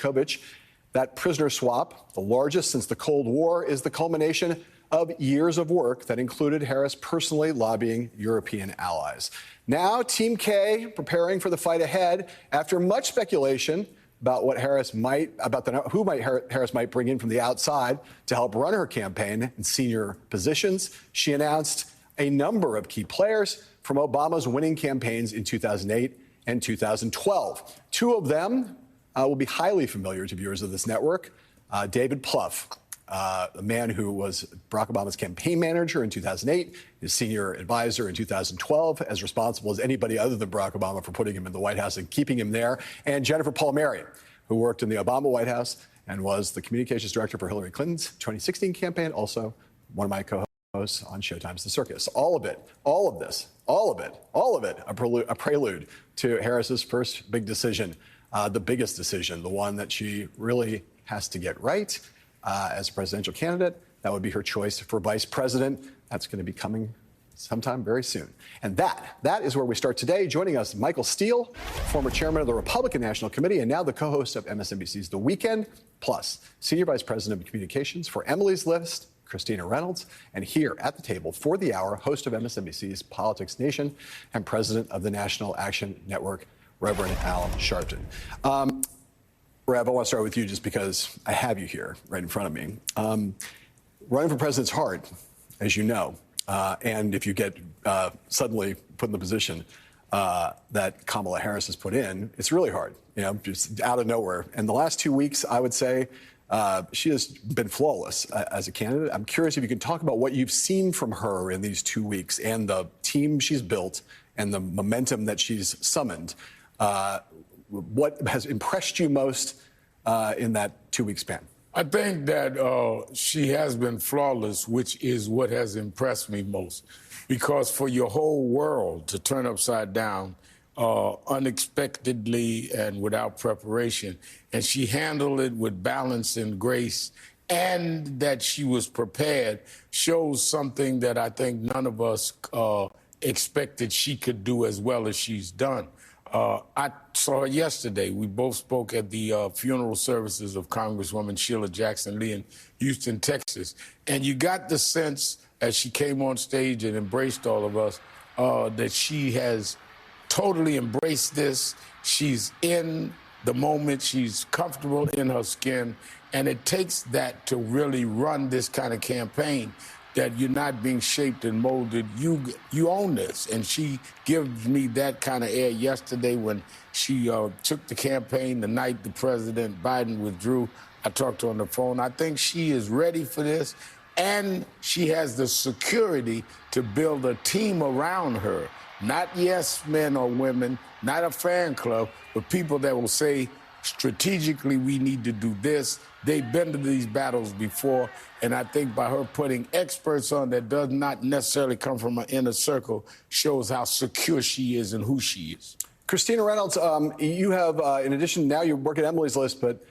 Yanukovych. That prisoner swap, the largest since the Cold War, is the culmination of years of work that included Harris personally lobbying European allies. Now, Team K preparing for the fight ahead after much speculation about what Harris might, Harris might bring in from the outside to help run her campaign in senior positions. She announced a number of key players from Obama's winning campaigns in 2008 and 2012. Two of them will be highly familiar to viewers of this network. David Plouffe, the man who was Barack Obama's campaign manager in 2008, his senior advisor in 2012, as responsible as anybody other than Barack Obama for putting him in the White House and keeping him there, and Jennifer Palmieri, who worked in the Obama White House and was the communications director for Hillary Clinton's 2016 campaign, also one of my co-hosts on Showtime's The Circus. All of it, a prelude to Harris's first big decision, the biggest decision, the one that she really has to get right as a presidential candidate. That would be her choice for vice president. That's going to be coming sometime very soon. And that is where we start today. Joining us, Michael Steele, former chairman of the Republican National Committee and now the co-host of MSNBC's The Weekend, plus senior vice president of communications for Emily's List, Christina Reynolds, and here at the table for the hour, host of MSNBC's Politics Nation and president of the National Action Network, Reverend Al Sharpton. Rev, I want to start with you just because I have you here right in front of me. Running for president's hard, as you know. And if you get suddenly put in the position that Kamala Harris has put in, it's really hard, just out of nowhere. And the last 2 weeks, I would say, she has been flawless as a candidate. I'm curious if you can talk about what you've seen from her in these 2 weeks and the team she's built and the momentum that she's summoned. What has impressed you most in that 2 week span? I think that she has been flawless, which is what has impressed me most. Because for your whole world to turn upside down unexpectedly and without preparation, and she handled it with balance and grace, and that she was prepared, shows something that I think none of us expected she could do as well as she's done. I saw her yesterday. We both spoke at the funeral services of Congresswoman Sheila Jackson Lee in Houston, Texas. And you got the sense, as she came on stage and embraced all of us, that she has totally embraced this. She's in the moment. She's comfortable in her skin. And it takes that to really run this kind of campaign, that you're not being shaped and molded. You own this. And she gives me that kind of air yesterday when she took the campaign the night the President Biden withdrew. I talked to her on the phone. I think she is ready for this. And she has the security to build a team around her. Not yes men or women, not a fan club, but people that will say, strategically, we need to do this. They've been to these battles before, and I think by her putting experts on that does not necessarily come from an inner circle shows how secure she is and who she is. Christina Reynolds, you have, in addition, now you work at Emily's List, but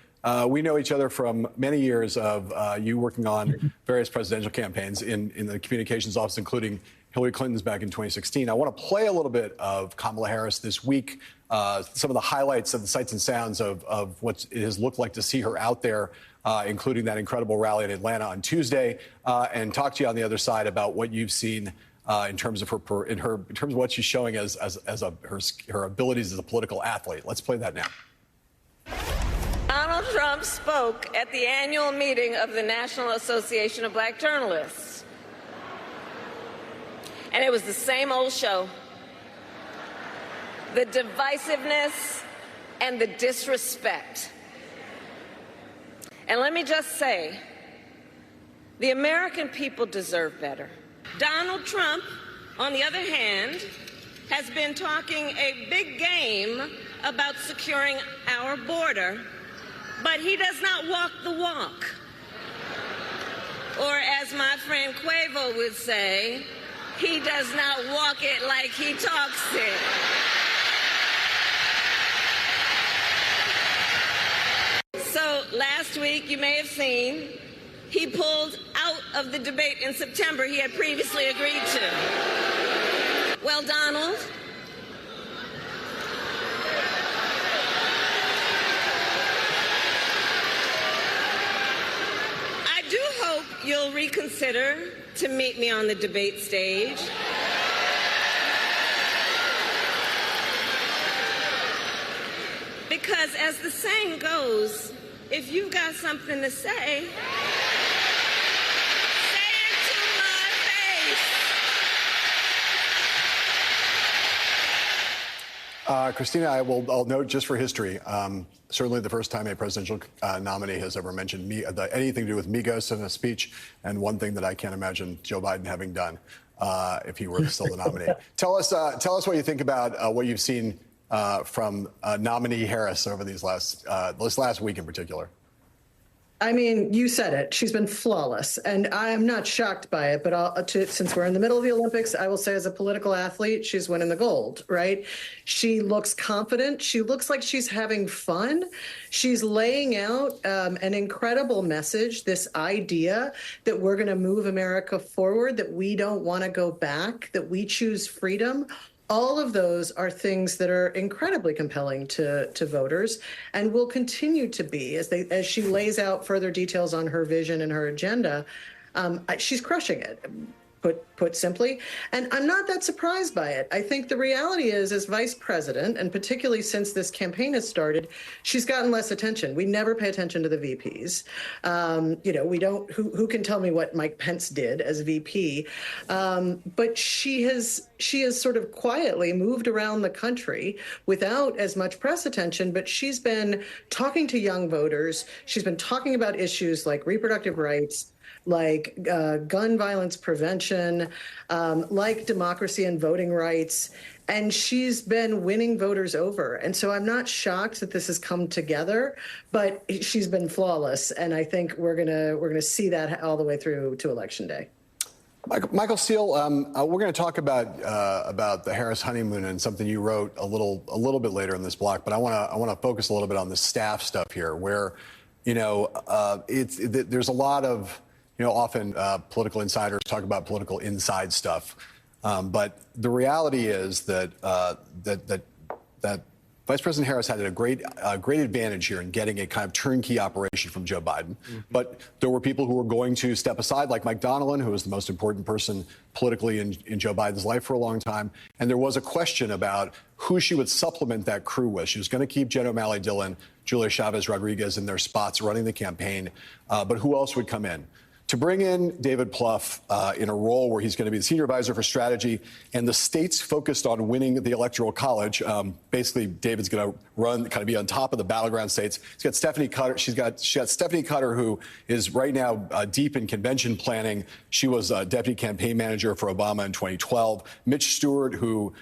we know each other from many years of you working on various presidential campaigns in the communications office, including Hillary Clinton's back in 2016. I want to play a little bit of Kamala Harris this week, some of the highlights of the sights and sounds of what it has looked like to see her out there, including that incredible rally in Atlanta on Tuesday, and talk to you on the other side about what you've seen in terms of what she's showing as her abilities as a political athlete. Let's play that now. Donald Trump spoke at the annual meeting of the National Association of Black Journalists. And it was the same old show. The divisiveness and the disrespect. And let me just say, the American people deserve better. Donald Trump, on the other hand, has been talking a big game about securing our border, but he does not walk the walk. Or as my friend Quavo would say, he does not walk it like he talks it. So last week, you may have seen, he pulled out of the debate in September he had previously agreed to. Well, Donald, you'll reconsider to meet me on the debate stage. Because as the saying goes, if you've got something to say it to my face. Christina, I'll note just for history, certainly the first time a presidential nominee has ever mentioned anything to do with Migos in a speech, and one thing that I can't imagine Joe Biden having done if he were still the nominee. Tell us what you think about what you've seen from nominee Harris over this last week in particular. I mean, you said it. She's been flawless, and I am not shocked by it. But since we're in the middle of the Olympics, I will say as a political athlete, she's winning the gold, right? She looks confident. She looks like she's having fun. She's laying out an incredible message, this idea that we're going to move America forward, that we don't want to go back, that we choose freedom. All of those are things that are incredibly compelling to voters and will continue to be as she lays out further details on her vision and her agenda. She's crushing it, put simply. And I'm not that surprised by it. I think the reality is, as vice president, and particularly since this campaign has started, she's gotten less attention. We never pay attention to the VPs. We don't. Who can tell me what Mike Pence did as VP? But she has sort of quietly moved around the country without as much press attention. But she's been talking to young voters. She's been talking about issues like reproductive rights, like gun violence prevention, like democracy and voting rights. And she's been winning voters over. And so I'm not shocked that this has come together, but she's been flawless. And I think we're gonna see that all the way through to Election Day. Michael Steele, we're going to talk about the Harris honeymoon and something you wrote a little bit later in this block. But I want to focus a little bit on the staff stuff here, where there's a lot of often political insiders talk about political inside stuff, but the reality is that Vice President Harris had a great advantage here in getting a kind of turnkey operation from Joe Biden. Mm-hmm. But there were people who were going to step aside, like Mike Donnellan, who was the most important person politically in Joe Biden's life for a long time. And there was a question about who she would supplement that crew with. She was going to keep Jen O'Malley Dillon, Julia Chavez Rodriguez in their spots running the campaign. But who else would come in? To bring in David Plouffe in a role where he's going to be the senior advisor for strategy, and the state's focused on winning the Electoral College. Basically, David's going to kind of be on top of the battleground states. He's got Stephanie Cutter. She got Stephanie Cutter, who is right now deep in convention planning. She was deputy campaign manager for Obama in 2012. Mitch Stewart, who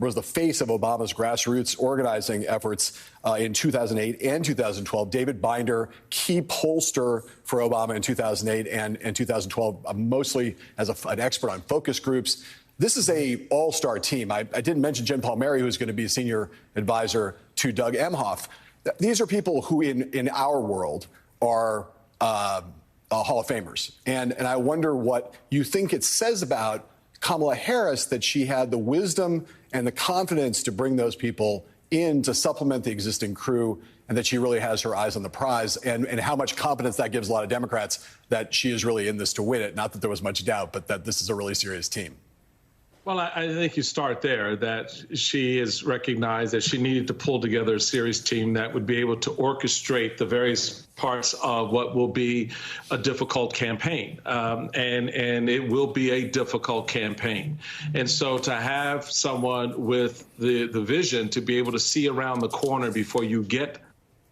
was the face of Obama's grassroots organizing efforts in 2008 and 2012. David Binder, key pollster for Obama in 2008 and 2012, mostly as an expert on focus groups. This is a all-star team. I didn't mention Jen Palmieri, who's going to be a senior advisor to Doug Emhoff. These are people who, in our world, are Hall of Famers. And I wonder what you think it says about Kamala Harris that she had the wisdom and the confidence to bring those people in to supplement the existing crew, and that she really has her eyes on the prize, and how much confidence that gives a lot of Democrats that she is really in this to win it. Not that there was much doubt, but that this is a really serious team. Well, I think you start there, that she has recognized that she needed to pull together a serious team that would be able to orchestrate the various parts of what will be a difficult campaign. And it will be a difficult campaign. And so to have someone with the vision to be able to see around the corner before you get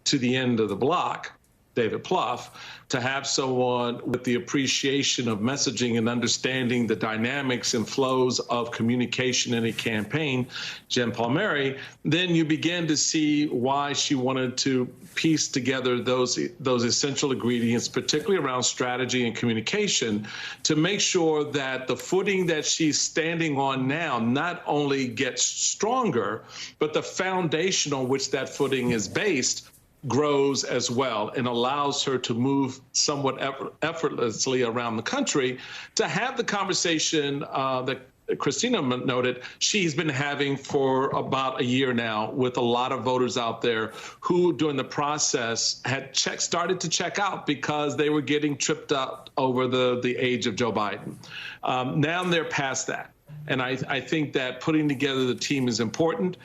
to the end of the block, David Plouffe, to have someone with the appreciation of messaging and understanding the dynamics and flows of communication in a campaign, Jen Palmieri, then you begin to see why she wanted to piece together those essential ingredients, particularly around strategy and communication, to make sure that the footing that she's standing on now not only gets stronger, but the foundation on which that footing is based grows as well, and allows her to move somewhat effortlessly around the country to have the conversation that Christina noted, she's been having for about a year now with a lot of voters out there who, during the process, had started to check out because they were getting tripped up over the age of Joe Biden. Now they're past that. And I think that putting together the team is important.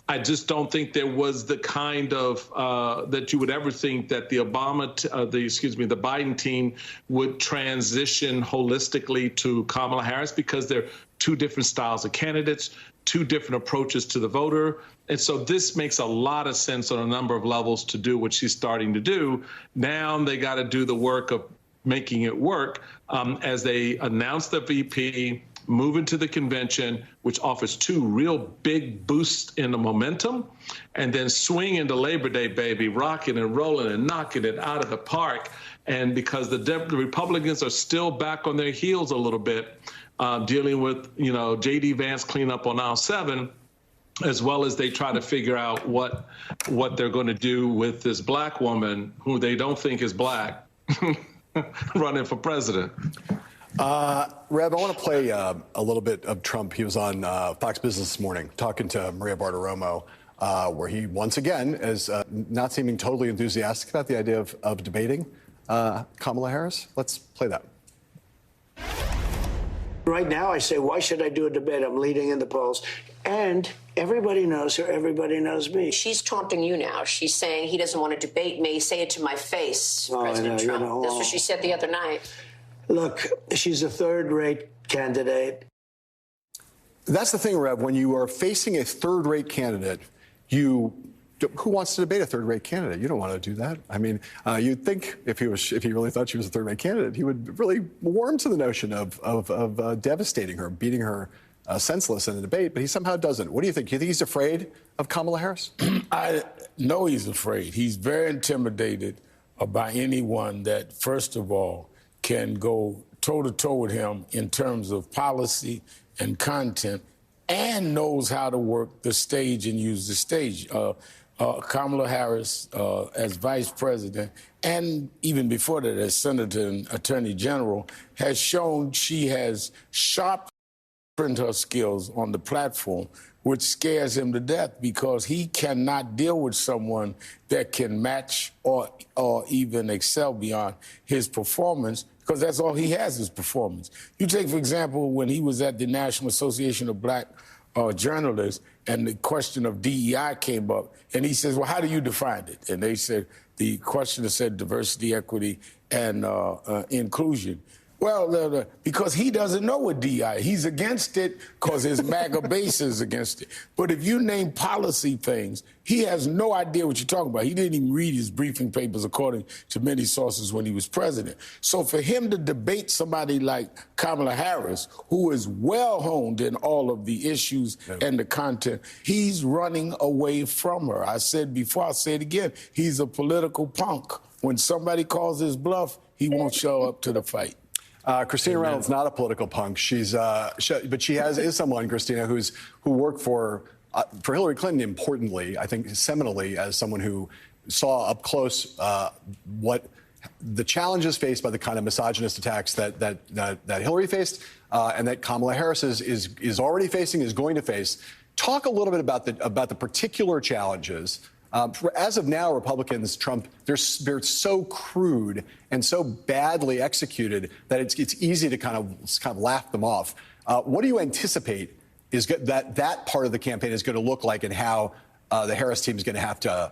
I just don't think there was the kind of that you would ever think that the the Biden team would transition holistically to Kamala Harris, because they're two different styles of candidates, two different approaches to the voter. And so this makes a lot of sense on a number of levels to do what she's starting to do. Now they got to do the work of making it work as they announce the VP, move into the convention, which offers two real big boosts in the momentum, and then swing into Labor Day, baby, rocking and rolling and knocking it out of the park. And because the Republicans are still back on their heels a little bit, dealing with, J.D. Vance cleanup on aisle 7, as well as they try to figure out what they're going to do with this black woman who they don't think is black running for president. Rev, I want to play a little bit of Trump. He was on Fox Business this morning talking to Maria Bartiromo, where he once again is not seeming totally enthusiastic about the idea of debating Kamala Harris. Let's play that. Right now, I say, why should I do a debate? I'm leading in the polls. And everybody knows her. Everybody knows me. She's taunting you now. She's saying he doesn't want to debate me. Say it to my face, President Trump. That's what she said the other night. Look, she's a third-rate candidate. That's the thing, Rev. When you are facing a third-rate candidate, who wants to debate a third-rate candidate? You don't want to do that. I mean, you'd think if he really thought she was a third-rate candidate, he would really warm to the notion of devastating her, beating her senseless in a debate, but he somehow doesn't. What do you think? Do you think he's afraid of Kamala Harris? I know he's afraid. He's very intimidated by anyone that, first of all, can go toe-to-toe with him in terms of policy and content, and knows how to work the stage and use the stage. Kamala Harris, as vice president, and even before that as senator and attorney general, has shown she has sharpened her skills on the platform, which scares him to death, because he cannot deal with someone that can match or even excel beyond his performance, because that's all he has is performance. You take, for example, when he was at the National Association of Black Journalists and the question of DEI came up, and he says, well, how do you define it? And they said, the questioner said diversity, equity, and inclusion. Well, because he doesn't know what DI. He's against it because his MAGA base is against it. But if you name policy things, he has no idea what you're talking about. He didn't even read his briefing papers, according to many sources, when he was president. So for him to debate somebody like Kamala Harris, who is well-honed in all of the issues and the content, he's running away from her. I said before, I'll say it again, he's a political punk. When somebody calls his bluff, he won't show up to the fight. Christina Reynolds, not a political punk. But she is someone, Christina, who worked for Hillary Clinton. Importantly, I think seminally, as someone who saw up close what the challenges faced by the kind of misogynist attacks that Hillary faced, and that Kamala Harris is already facing, is going to face. Talk a little bit about the particular challenges. As of now, Republicans, Trump, they're so crude and so badly executed that it's easy to kind of laugh them off. What do you anticipate that part of the campaign is going to look like, and how the Harris team is going to have to